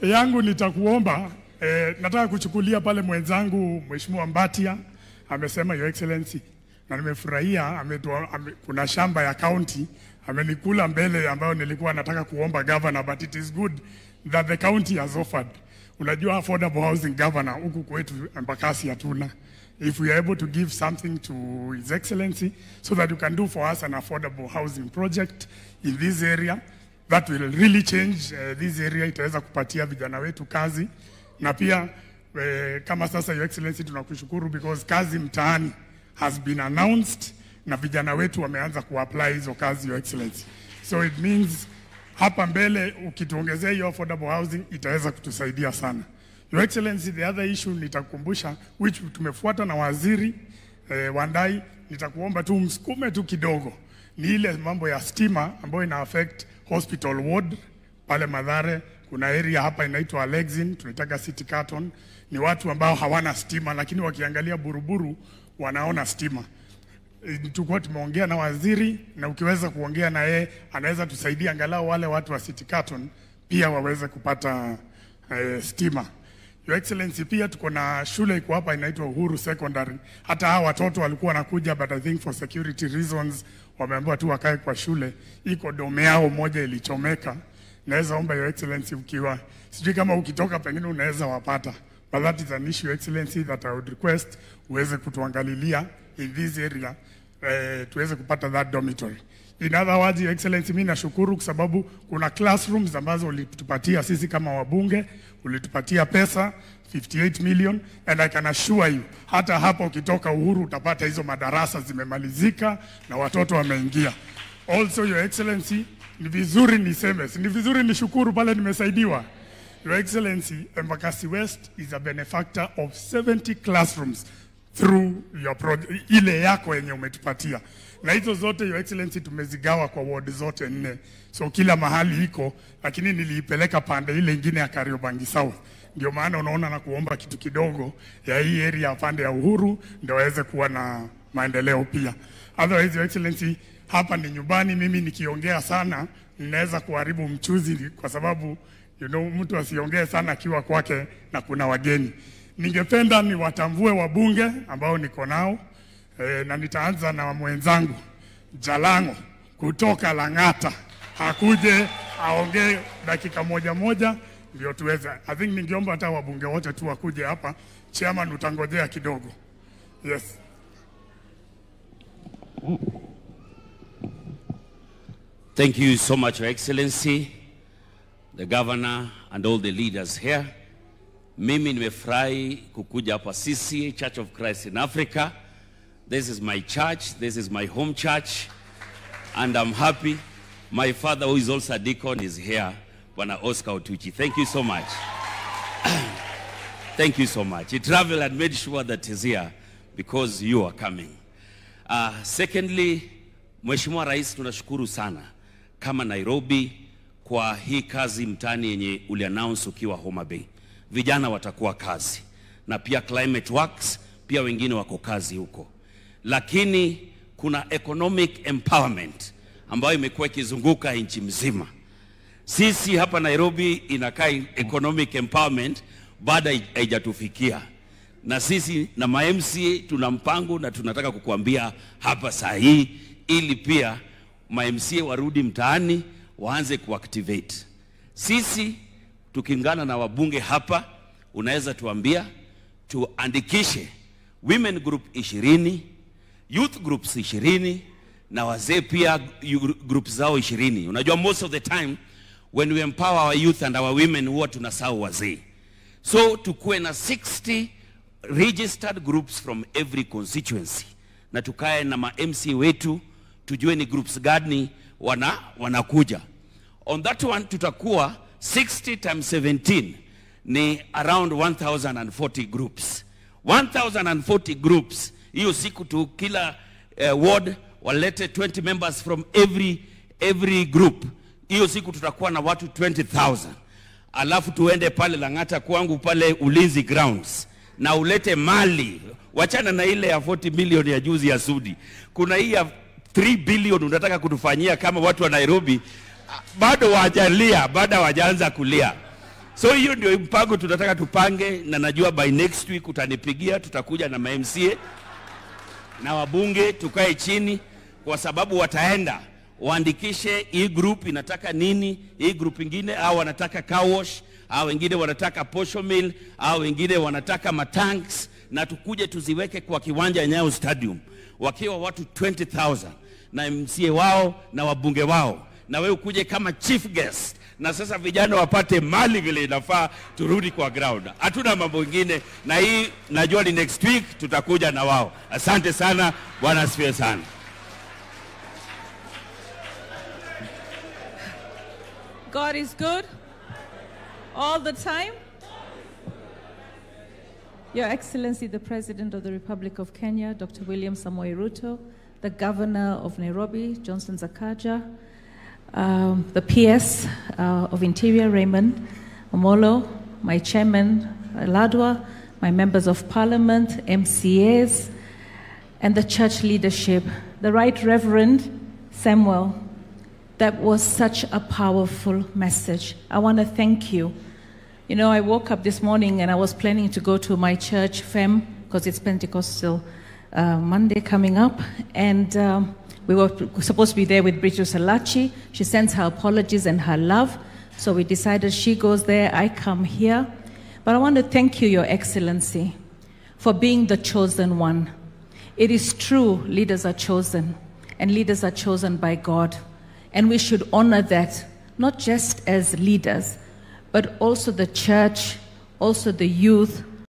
yangu nitakuomba, nataka kuchukulia pale mwenzangu Mheshimiwa Mbatia amesema Your Excellency, na nimefurahia kuna shamba ya county amenikula mbele ambayo nilikuwa nataka kuomba governor, but it is good that the county has offered. Unajua affordable housing governor huku kwetu Embakasi hatuna. If we are able to give something to His Excellency so that you can do for us an affordable housing project in this area, that will really change this area. Itaweza kupatia vijana wetu kazi, na pia kama sasa Your Excellency tunakushukuru because kazi mtaani has been announced na vijana wetu wameanza kuapply hizo kazi, Your Excellency. So it means hapa mbele ukituongezea hiyo affordable housing itaweza kutusaidia sana. Your Excellency, the other issue nitakukumbusha which tumefuata na waziri Wandai, nitakuomba tu msukume tu kidogo, ni ile mambo ya stima ambayo ina affect hospital ward pale Mathare. Kuna area hapa inaitwa Alexin, tunataka City Carton, ni watu ambao hawana stima lakini wakiangalia Buruburu wanaona stima. Tulikuwa tumeongea na waziri, na ukiweza kuongea na yeye anaweza tusaidia angalau wale watu wa City Carton pia waweze kupata stima. Your Excellency, pia tuko na shule iko hapa inaitwa Uhuru Secondary. Hata hawa watoto walikuwa wanakuja, but I think for security reasons wameambiwa tu wakae kwa shule. Iko dome yao moja ilichomeka. Naweza omba Your Excellency, ukiwa sijui kama ukitoka pengine unaweza wapata, but that is an issue, Your Excellency, that I would request uweze kutuangalilia in this area, tuweze kupata that dormitory. In other words, Your Excellency, mimi nashukuru kwa sababu kuna classrooms ambazo ulitupatia sisi kama wabunge, ulitupatia pesa 58 million, and I can assure you hata hapa ukitoka Uhuru utapata hizo madarasa zimemalizika na watoto wameingia. Also, Your Excellency, ni vizuri niseme, ni vizuri nishukuru pale nimesaidiwa. Your Excellency, Embakasi West is a benefactor of 70 classrooms through your project, ile yako yenye umetupatia. Na hizo zote Your Excellency tumezigawa kwa ward zote 4. So kila mahali iko, lakini niliipeleka pande ile nyingine ya Kariobangi South. Ndio maana unaona na kuomba kitu kidogo ya hii area pande ya Uhuru ndio waweze kuwa na maendeleo pia. Otherwise, Your Excellency, hapa ni nyumbani, mimi nikiongea sana ninaweza kuharibu mchuzi, kwa sababu mtu asiongee sana akiwa kwake na kuna wageni. Ningependa niwatambue wabunge ambao niko nao, na nitaanza na mwenzangu Jalango kutoka Lang'ata, hakuje aongee dakika moja ndio tuweze. I think ningeomba hata wabunge wote tu wakuje hapa. Chairman, utangojea kidogo. Yes. Thank you so much, Your Excellency, the governor and all the leaders here. Mimi nimefurahi kukuja hapa CCA, Church of Christ in Africa. This is my church, this is my home church, and I'm happy. My father, who is also a deacon, is here, Bwana Oscar Otuchi. Thank you so much. Thank you so much. He traveled and made sure that he's here because you are coming. Secondly, Mheshimiwa Rais, tunashukuru sana kama Nairobi kwa hii kazi mtani yenye uliannounce ukiwa Homa Bay. Vijana watakuwa kazi, na pia Climate Works pia wengine wako kazi huko. Lakini kuna economic empowerment ambayo imekuwa ikizunguka nchi mzima. Sisi hapa Nairobi inakaa economic empowerment baada haijatufikia. Na sisi na ma-MCA tuna mpango na tunataka kukuambia hapa saa hii, ili pia ma-MCA warudi mtaani waanze kuactivate. Sisi tukingana na wabunge hapa, unaweza tuambia tuandikishe women group 20, youth groups 20, na wazee pia groups zao 20. Unajua most of the time when we empower our youth and our women huwa tunasahau wazee. So tukue na 60 registered groups from every constituency, na tukae na ma-MC wetu tujue ni groups gani wanakuja. On that one tutakuwa 60 times 17 ni around 1040 groups. 1040 groups. Hiyo siku tu kila ward walete 20 members from every group. Hiyo siku tutakuwa na watu 20,000. Alafu tuende pale Lang'ata kwangu pale Ulinzi Grounds na ulete mali. Wachana na ile ya 40 million ya juzi ya Sudi. Kuna hii ya 3 billion unataka kutufanyia kama watu wa Nairobi. Bado wajalia, bado wajaanza kulia. So hiyo ndio mpango tunataka tupange, na najua by next week utanipigia, tutakuja na MCA na wabunge tukae chini, kwa sababu wataenda waandikishe hii group inataka nini, hii group ingine au wanataka car wash, au wengine wanataka posho mill, au wengine wanataka matanks, na tukuje tuziweke kwa kiwanja Nyayo Stadium wakiwa watu 20,000 na MCA wao na wabunge wao, na wewe ukuje kama chief guest, na sasa vijana wapate mali vile inafaa, turudi kwa ground. Hatuna mambo mengine, na hii najua ni next week tutakuja na wao. Asante sana, Bwana asifiwe sana. God is good all the time. Your Excellency, the President of the Republic of Kenya, Dr. William Samoei Ruto, the Governor of Nairobi, Johnson Sakaja, the PS of Interior, Raymond Omolo, my Chairman, Ladwa, my Members of Parliament, MCAs, and the church leadership, the Right Reverend Samuel. That was such a powerful message. I want to thank you. You know, I woke up this morning and I was planning to go to my church, FEM, because it's Pentecostal Monday coming up, and we were supposed to be there with Bridget Salachi. She sends her apologies and her love, so we decided she goes there, I come here. But I want to thank you, Your Excellency, for being the chosen one. It is true, leaders are chosen, and leaders are chosen by God. And we should honor that, not just as leaders, but also the church, also the youth,